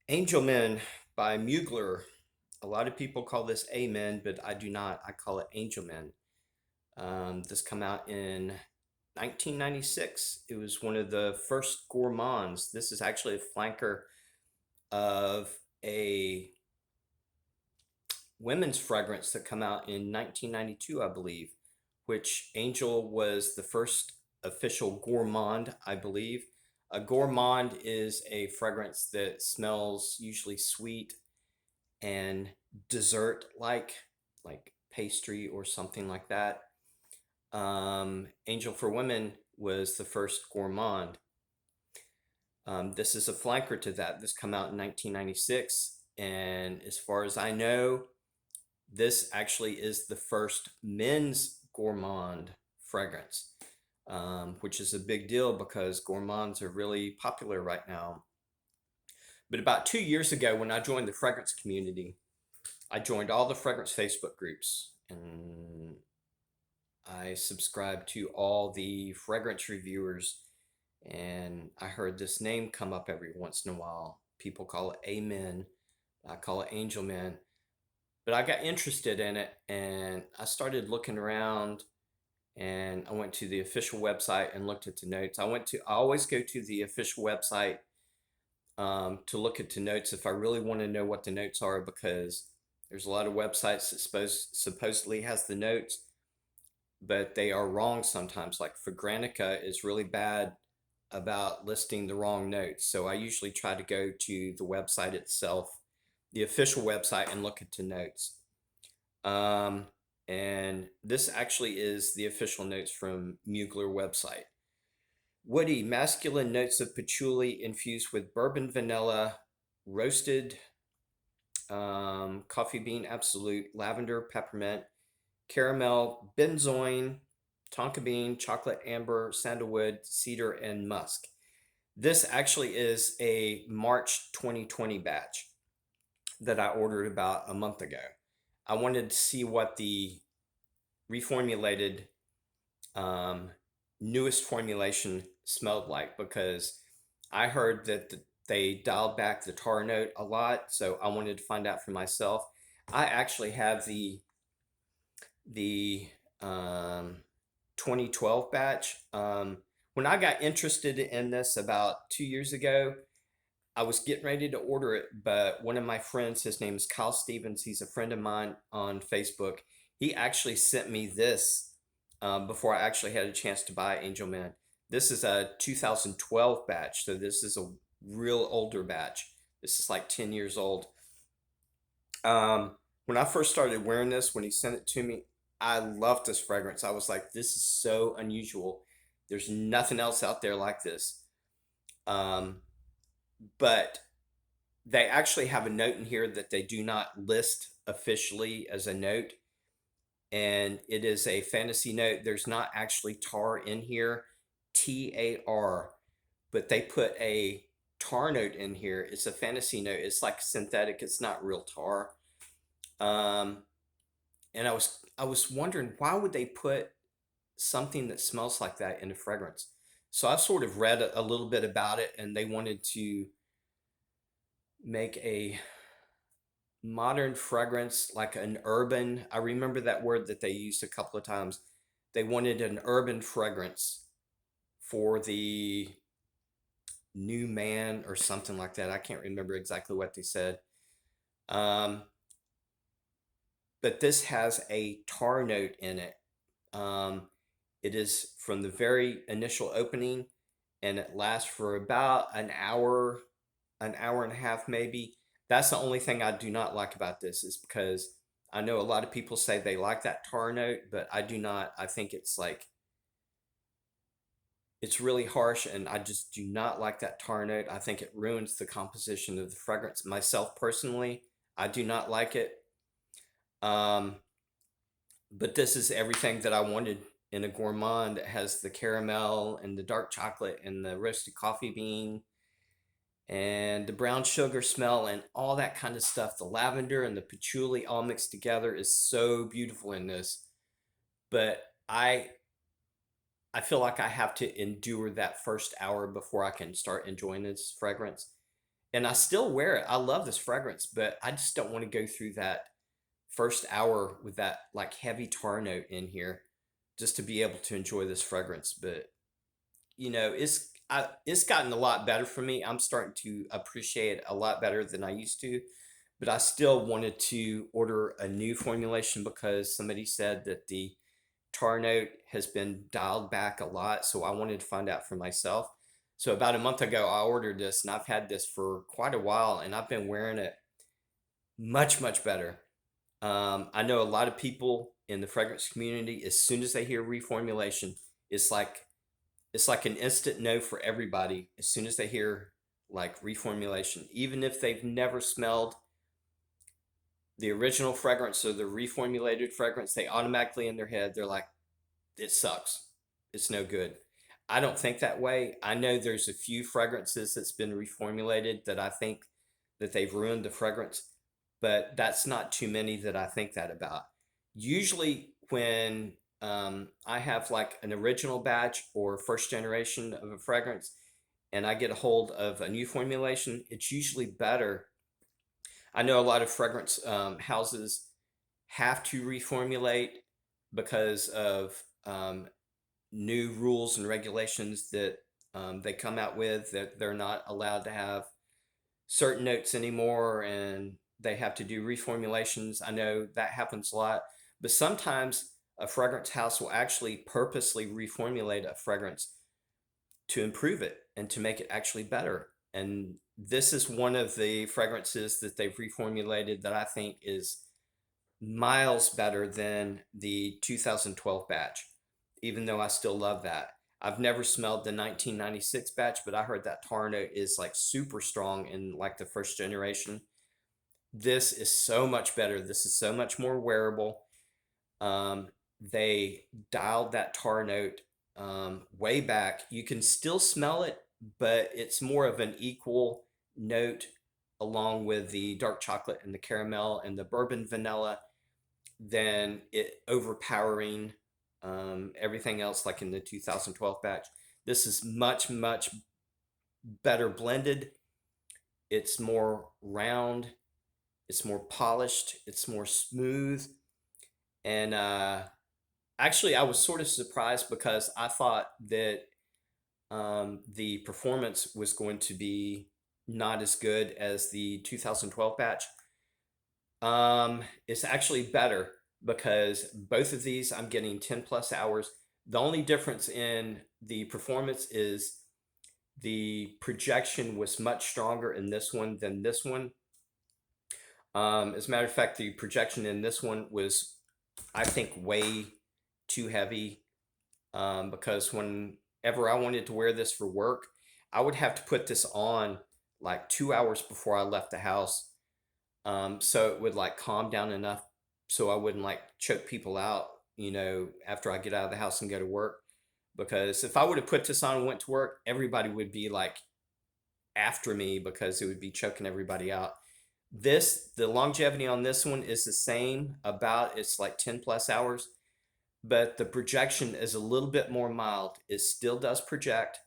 Angel Men by Mugler. A lot of people call this Amen, but I do not. I call it Angel Men. This come out in 1996. It was one of the first Gourmands. This is actually a flanker of a women's fragrance that come out in 1992, I believe, which Angel was the first official gourmand, I believe. A gourmand is a fragrance that smells usually sweet and dessert like pastry or something like that. Angel for Women was the first gourmand. This is a flanker to that. This come out in 1996, and as far as I know, this actually is the first men's gourmand fragrance, which is a big deal because gourmands are really popular right now. But about 2 years ago, when I joined the fragrance community, I joined all the fragrance Facebook groups and I subscribed to all the fragrance reviewers. And I heard this name come up every once in a while. People call it Amen. I call it Angel Men. But I got interested in it and I started looking around and I went to the official website and looked at the notes. I always go to the official website to look at the notes if I really want to know what the notes are, because there's a lot of websites that supposedly has the notes, but they are wrong sometimes. Like Fragrantica is really bad about listing the wrong notes. So I usually try to go to the website itself, the official website, and look at the notes. Um, and this actually is the official notes from Mugler website. Woody, masculine notes of patchouli infused with bourbon vanilla, roasted coffee bean absolute, lavender, peppermint, caramel, benzoin, tonka bean, chocolate amber, sandalwood, cedar, and musk. This actually is a March 2020 batch that I ordered about a month ago. I wanted to see what the reformulated um, newest formulation smelled like, because I heard that they dialed back the tar note a lot, so I wanted to find out for myself. I actually have the 2012 batch. When I got interested in this about 2 years ago, I was getting ready to order it, but one of my friends, his name is Kyle Stevens, he's a friend of mine on Facebook. He actually sent me this before I actually had a chance to buy Angel Man. This is a 2012 batch, so this is a real older batch. This is like 10 years old. When I first started wearing this, when he sent it to me, I loved this fragrance. I was like, this is so unusual. There's nothing else out there like this. Um, but they actually have a note in here that they do not list officially as a note, and it is a fantasy note. There's not actually tar in here, TAR, but they put a tar note in here. It's a fantasy note. It's like synthetic. It's not real tar. Um, and I was wondering, why would they put something that smells like that in a fragrance? So I sort of read a little bit about it, and they wanted to make a modern fragrance, like an urban. I remember that word that they used a couple of times. They wanted an urban fragrance for the new man or something like that. I can't remember exactly what they said. Um, but this has a tar note in it. Um, it is from the very initial opening, and it lasts for about an hour and a half maybe. That's the only thing I do not like about this, is because I know a lot of people say they like that tar note, but I do not. I think it's really harsh, and I just do not like that tar note. I think it ruins the composition of the fragrance. Myself personally, I do not like it. Um, but this is everything that I wanted in a gourmand. It has the caramel and the dark chocolate and the roasted coffee bean and the brown sugar smell and all that kind of stuff. The lavender and the patchouli all mixed together is so beautiful in this. But I feel like I have to endure that first hour before I can start enjoying this fragrance. and I still wear it. I love this fragrance, but I just don't want to go through that first hour with that like heavy tar note in here just to be able to enjoy this fragrance. But it's gotten a lot better for me. I'm starting to appreciate it a lot better than I used to. But I still wanted to order a new formulation because somebody said that the tar note has been dialed back a lot. So I wanted to find out for myself. So about a month ago, I ordered this, and I've had this for quite a while, and I've been wearing it much, much better. I know a lot of people in the fragrance community, as soon as they hear reformulation, it's like it's like an instant no for everybody as soon as they hear like reformulation, even if they've never smelled the original fragrance or the reformulated fragrance. They automatically in their head, they're like, it sucks, it's no good. I don't think that way. I know there's a few fragrances that's been reformulated that I think that they've ruined the fragrance, but that's not too many that I think that about. Usually when I have like an original batch or first generation of a fragrance and I get a hold of a new formulation, it's usually better. I know a lot of fragrance houses have to reformulate because of new rules and regulations that they come out with, that they're not allowed to have certain notes anymore, and they have to do reformulations. I know that happens a lot, but sometimes a fragrance house will actually purposely reformulate a fragrance to improve it and to make it actually better. And this is one of the fragrances that they've reformulated that I think is miles better than the 2012 batch, even though I still love that. I've never smelled the 1996 batch, but I heard that tar note is like super strong in like the first generation. This is so much better. This is so much more wearable. They dialed that tar note way back. You can still smell it, but it's more of an equal note along with the dark chocolate and the caramel and the bourbon vanilla than it overpowering everything else like in the 2012 batch. This is much, much better blended. It's more round, it's more polished, it's more smooth. And actually, I was sort of surprised because I thought that the performance was going to be not as good as the 2012 batch. It's actually better because both of these I'm getting 10 plus hours. The only difference in the performance is the projection was much stronger in this one than this one. As a matter of fact, the projection in this one was, I think, way too heavy because whenever I wanted to wear this for work, I would have to put this on like 2 hours before I left the house, so it would like calm down enough so I wouldn't like choke people out, after I get out of the house and go to work. Because if I would have put this on and went to work, everybody would be like after me because it would be choking everybody out. The longevity on this one is the same, about it's like 10 plus hours, but the projection is a little bit more mild. It still does project,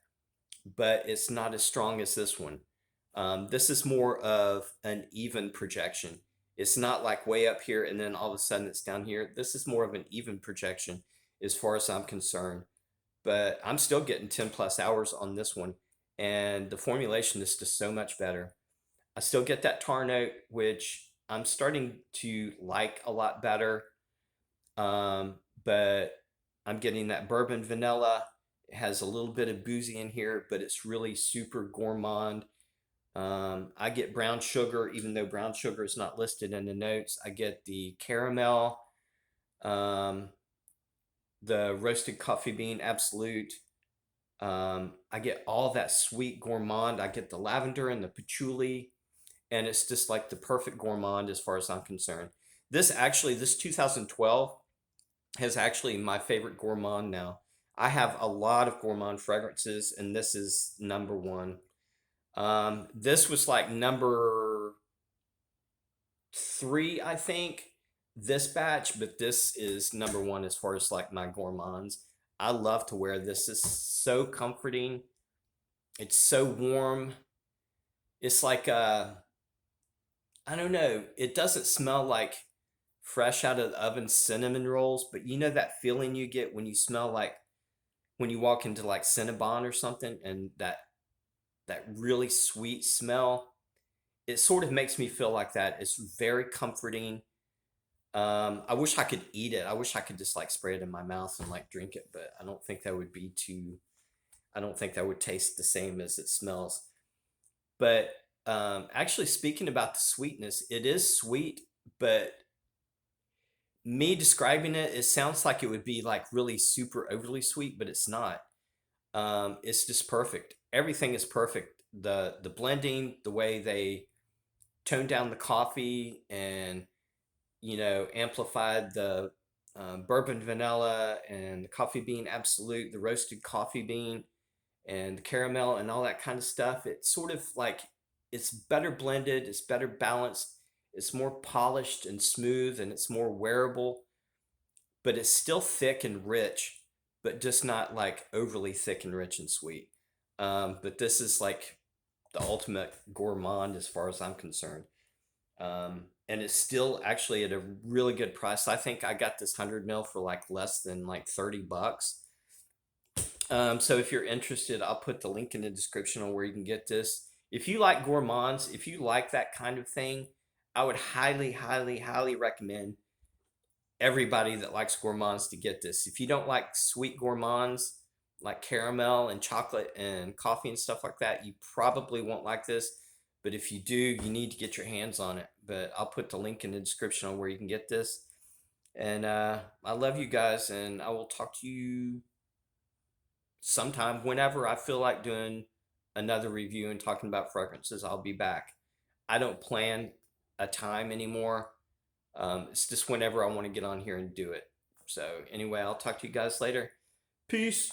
but it's not as strong as this one. This is more of an even projection. It's not like way up here and then all of a sudden it's down here. This is more of an even projection as far as I'm concerned. But I'm still getting 10 plus hours on this one. And the formulation is just so much better. I still get that tar note, which I'm starting to like a lot better. But I'm getting that bourbon vanilla. It has a little bit of boozy in here, but it's really super gourmand. I get brown sugar, even though brown sugar is not listed in the notes. I get the caramel, um, the roasted coffee bean absolute. I get all that sweet gourmand. I get the lavender and the patchouli, and it's just like the perfect gourmand as far as I'm concerned. This 2012 has actually my favorite gourmand now. I have a lot of gourmand fragrances, and this is number one. This was like number three, I think, this batch, but this is number one as far as like my gourmands. I love to wear this. It's so comforting. It's so warm. It's like I don't know. It doesn't smell like fresh out of the oven cinnamon rolls, but you know that feeling you get when you smell like when you walk into like Cinnabon or something, and that really sweet smell. It sort of makes me feel like that. It's very comforting. I wish I could eat it. I wish I could just like spray it in my mouth and like drink it, but I don't think that would be too. I don't think that would taste the same as it smells. But actually, speaking about the sweetness, it is sweet, but me describing it, it sounds like it would be like really super overly sweet, but it's not. It's just perfect. Everything is perfect. The blending, the way they toned down the coffee, and amplified the bourbon vanilla and the coffee bean absolute, the roasted coffee bean and the caramel and all that kind of stuff. It's sort of like it's better blended, it's better balanced, it's more polished and smooth, and it's more wearable, but it's still thick and rich, but just not like overly thick and rich and sweet. But this is like the ultimate gourmand as far as I'm concerned. And it's still actually at a really good price. I think I got this 100 mil for like less than like $30. So if you're interested, I'll put the link in the description on where you can get this. If you like gourmands, if you like that kind of thing, I would highly, highly, highly recommend everybody that likes gourmands to get this. If you don't like sweet gourmands, like caramel and chocolate and coffee and stuff like that, you probably won't like this. But if you do, you need to get your hands on it. But I'll put the link in the description on where you can get this. And I love you guys, and I will talk to you sometime whenever I feel like doing another review and talking about fragrances. I'll be back. I don't plan a time anymore. It's just whenever I want to get on here and do it. So anyway, I'll talk to you guys later. Peace.